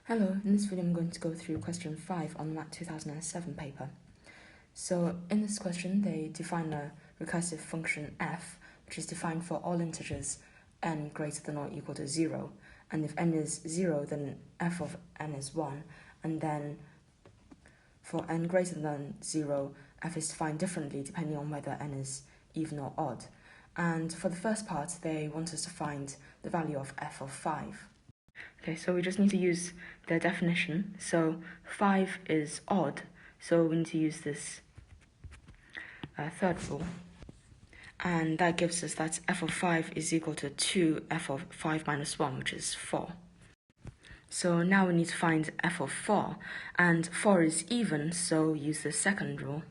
Hello, in this video I'm going to go through question 5 on Math 2007 paper. So in this question they define a recursive function f, which is defined for all integers n greater than or equal to 0, and if n is 0 then f of n is 1, and then for n greater than 0 f is defined differently depending on whether n is even or odd. And for the first part they want us to find the value of f of 5. Okay, so we just need to use their definition. So 5 is odd, so we need to use this third rule. And that gives us that f of 5 is equal to 2f of 5 minus 1, which is 4. So now we need to find f of 4, and 4 is even, so use the second rule.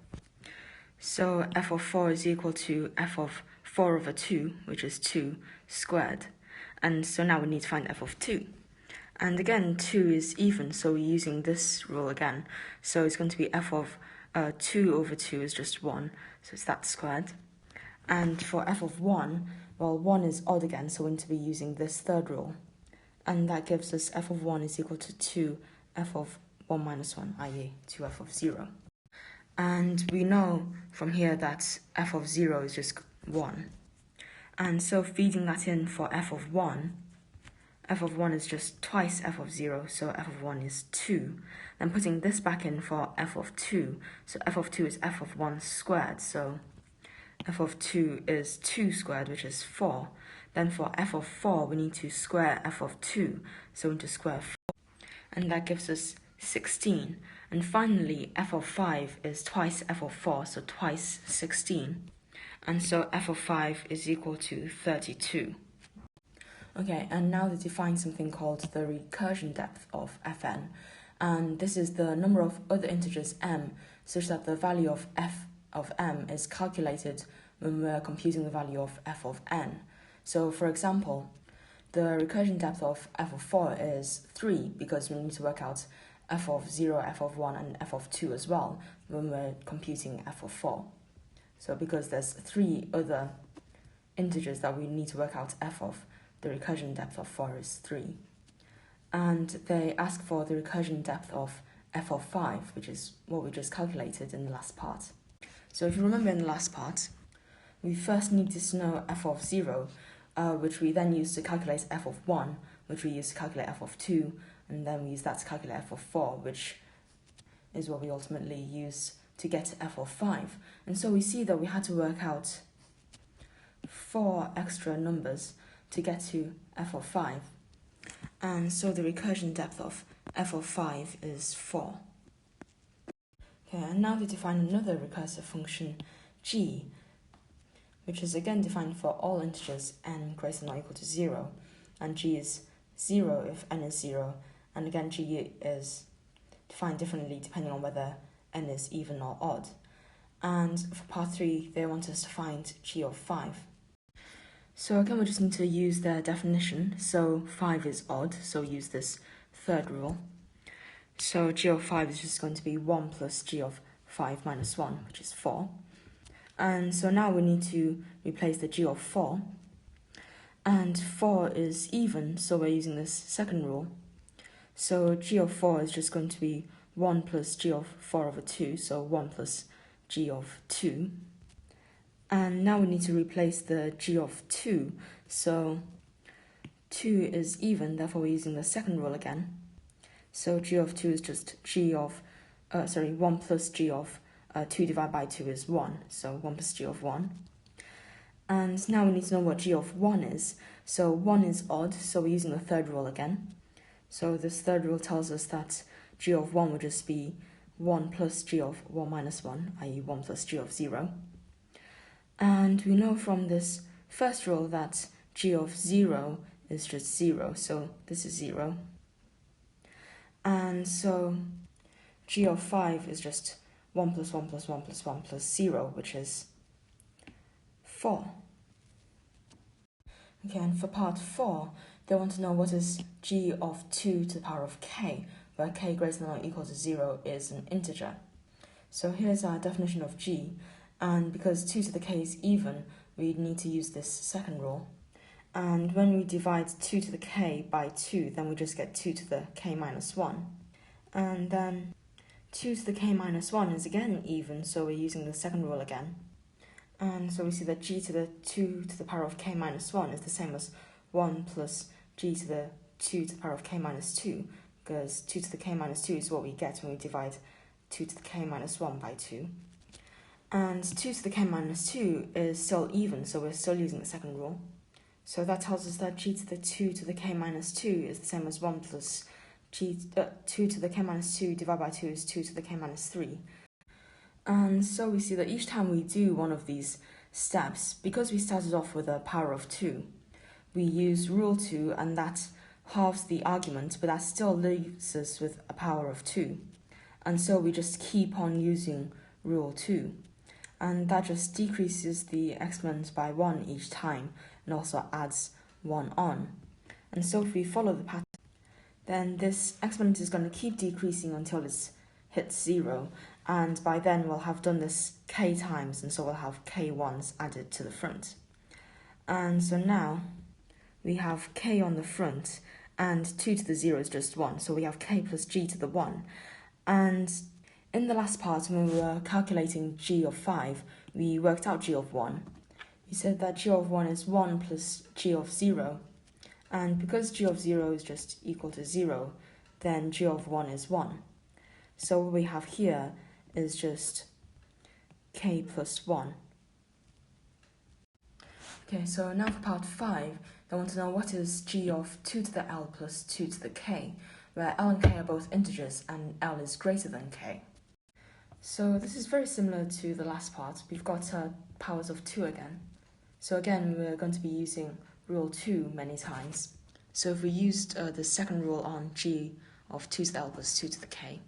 So f of 4 is equal to f of 4 over 2, which is 2 squared. And so now we need to find f of 2. And again, 2 is even, so we're using this rule again. So it's going to be f of 2 over 2 is just 1, so it's that squared. And for f of 1, well, 1 is odd again, so we're going to be using this third rule. And that gives us f of 1 is equal to 2 f of 1 minus 1, i.e. 2f of 0. And we know from here that f of 0 is just 1. And so feeding that in for f of 1 is just twice f of 0, so f of 1 is 2. Then putting this back in for f of 2, so f of 2 is f of 1 squared, so f of 2 is 2 squared, which is 4. Then for f of 4, we need to square f of 2, so we need to square 4. And that gives us 16. And finally, f of 5 is twice f of 4, so twice 16. And so f of 5 is equal to 32. Okay, and now they define something called the recursion depth of fn, and this is the number of other integers m such that the value of f of m is calculated when we're computing the value of f of n. So for example, the recursion depth of f of 4 is 3 because we need to work out f of 0, f of 1 and f of 2 as well when we're computing f of 4. So because there's 3 other integers that we need to work out f of, the recursion depth of 4 is 3. And they ask for the recursion depth of f of 5, which is what we just calculated in the last part. So if you remember in the last part, we first needed to know f of 0, which we then use to calculate f of 1, which we use to calculate f of 2, and then we use that to calculate f of 4, which is what we ultimately use to get to f of 5. And so we see that we had to work out 4 extra numbers to get to f of 5. And so the recursion depth of f of 5 is 4. Okay, and now they define another recursive function, g, which is again defined for all integers n greater than or equal to 0. And g is 0 if n is 0. And again, g is defined differently depending on whether n is even or odd. And for part 3, they want us to find g of 5. So again, we just need to use their definition. So 5 is odd, so use this third rule. So g of 5 is just going to be 1 plus g of 5 minus 1, which is 4. And so now we need to replace the g of 4. And 4 is even, so we're using this second rule. So g of 4 is just going to be 1 plus g of 4 over 2, so 1 plus g of 2. And now we need to replace the g of 2, so 2 is even, therefore we're using the second rule again. So g of 2 is just 1 plus g of 2 divided by 2 is 1, so 1 plus g of 1. And now we need to know what g of 1 is. So 1 is odd, so we're using the third rule again. So this third rule tells us that g of 1 would just be 1 plus g of 1 minus 1, i.e. 1 plus g of 0. And we know from this first rule that g of 0 is just 0, so this is 0. And so g of 5 is just 1 plus 1 plus 1 plus 1 plus 0, which is 4. Okay, and for part 4, they want to know what is g of 2 to the power of k, where k greater than or equal to 0 is an integer. So here's our definition of g. And because 2 to the k is even, we need to use this second rule. And when we divide 2 to the k by 2, then we just get 2 to the k minus 1. And then 2 to the k minus 1 is again even, so we're using the second rule again. And so we see that g to the 2 to the power of k minus 1 is the same as 1 plus g to the 2 to the power of k minus 2, because 2 to the k minus 2 is what we get when we divide 2 to the k minus 1 by 2. And 2 to the k minus 2 is still even, so we're still using the second rule. So that tells us that g to the 2 to the k minus 2 is the same as 1 plus 2 to the k minus 2 divided by 2 is 2 to the k minus 3. And so we see that each time we do one of these steps, because we started off with a power of 2, we use rule 2, and that halves the argument, but that still leaves us with a power of 2. And so we just keep on using rule 2. And that just decreases the exponent by 1 each time, and also adds 1 on. And so if we follow the pattern, then this exponent is going to keep decreasing until it hits 0, and by then we'll have done this k times, and so we'll have k1s added to the front. And so now we have k on the front, and 2 to the 0 is just 1, so we have k plus g to the 1. And in the last part, when we were calculating g of 5, we worked out g of 1. We said that g of 1 is 1 plus g of 0. And because g of 0 is just equal to 0, then g of 1 is 1. So what we have here is just k plus 1. Okay, so now for part 5, I want to know what is g of 2 to the l plus 2 to the k, where l and k are both integers and l is greater than k. So this is very similar to the last part. We've got powers of 2 again. So again, we're going to be using rule 2 many times. So if we used the second rule on g of 2 to the l plus 2 to the k,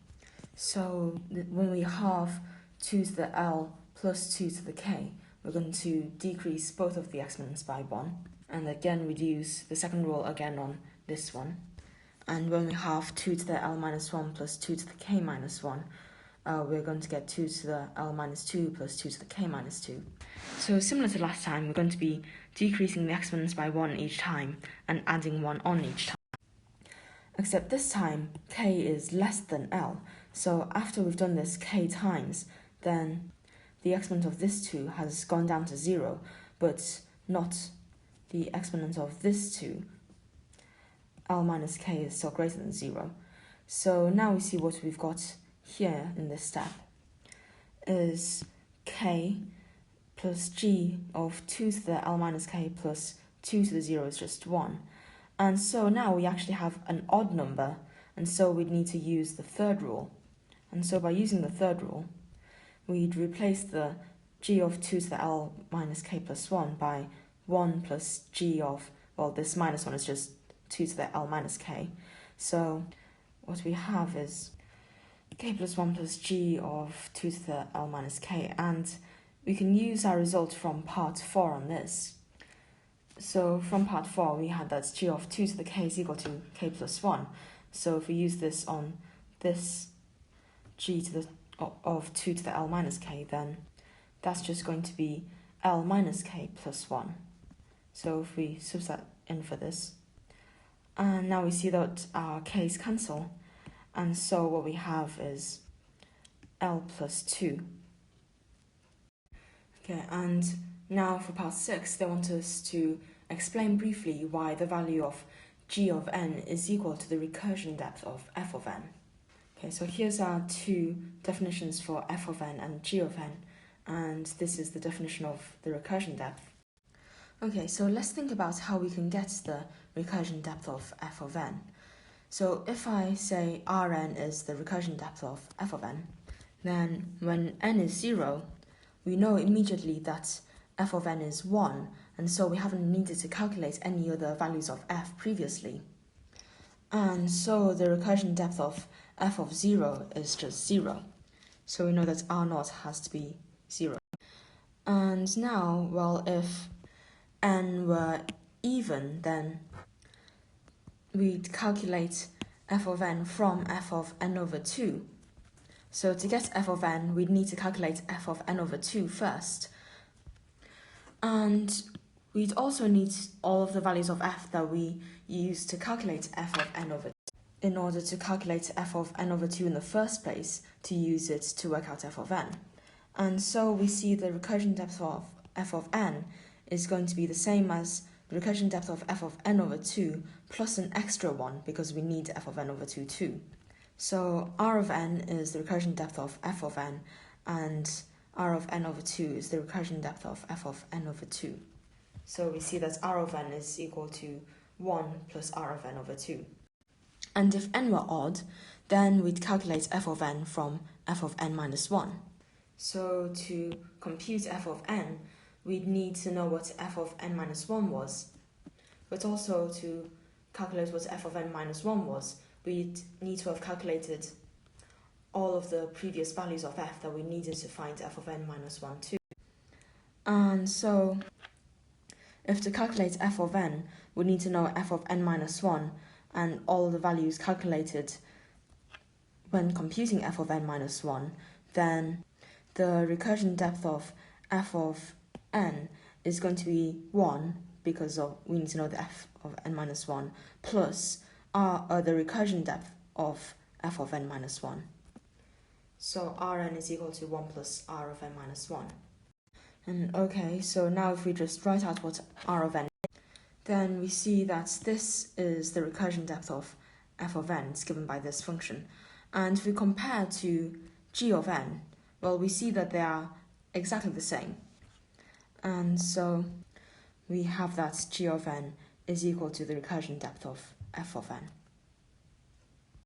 so when we halve 2 to the l plus 2 to the k, we're going to decrease both of the exponents by 1. And again, we'd use the second rule again on this one. And when we halve 2 to the l minus 1 plus 2 to the k minus 1, we're going to get 2 to the l minus 2 plus 2 to the k minus 2. So similar to last time, we're going to be decreasing the exponents by 1 each time and adding 1 on each time. Except this time, k is less than l. So after we've done this k times, then the exponent of this 2 has gone down to 0, but not the exponent of this 2. L minus k is still greater than 0. So now we see what we've got here in this step is k plus g of 2 to the l minus k plus 2 to the 0 is just 1. And so now we actually have an odd number, and so we'd need to use the third rule. And so by using the third rule, we'd replace the g of 2 to the l minus k plus 1 by 1 plus g of, well, this minus 1 is just 2 to the l minus k. So what we have is k plus 1 plus g of 2 to the l minus k, and we can use our result from part 4 on this. So from part 4, we had that g of 2 to the k is equal to k plus 1. So if we use this on this g to the of 2 to the l minus k, then that's just going to be l minus k plus 1. So if we substitute in for this, and now we see that our k's cancel, and so what we have is l plus 2. Okay, and now for part 6, they want us to explain briefly why the value of g of n is equal to the recursion depth of f of n. Okay, so here's our two definitions for f of n and g of n, and this is the definition of the recursion depth. Okay, so let's think about how we can get the recursion depth of f of n. So if I say Rn is the recursion depth of f of n, then when n is 0, we know immediately that f of n is 1, and so we haven't needed to calculate any other values of f previously. And so the recursion depth of f of 0 is just 0. So we know that R0 has to be 0. And now, well, if n were even, then we'd calculate f of n from f of n over 2. So to get f of n, we'd need to calculate f of n over 2 first. And We'd also need all of the values of f that we used to calculate f of n over 2 in order to calculate f of n over 2 in the first place, to use it to work out f of n. And so we see the recursion depth of f of n is going to be the same as the recursion depth of f of n over 2 plus an extra one, because we need f of n over 2 too. So r of n is the recursion depth of f of n, and r of n over 2 is the recursion depth of f of n over 2. So we see that r of n is equal to 1 plus r of n over 2. And if n were odd, then we'd calculate f of n from f of n minus 1. So to compute f of n, we'd need to know what f of n minus 1 was. But also to calculate what f of n minus 1 was, we'd need to have calculated all of the previous values of f that we needed to find f of n minus 1 too. And so, if to calculate f of n, we need to know f of n minus 1 and all the values calculated when computing f of n minus 1, then the recursion depth of f of n is going to be 1, because we need to know the f of n minus 1, plus the recursion depth of f of n minus 1. So Rn is equal to 1 plus r of n minus 1. And okay, so now if we just write out what r of n is, then we see that this is the recursion depth of f of n, it's given by this function. And if we compare to g of n, well, we see that they are exactly the same. And so we have that g of n is equal to the recursion depth of f of n.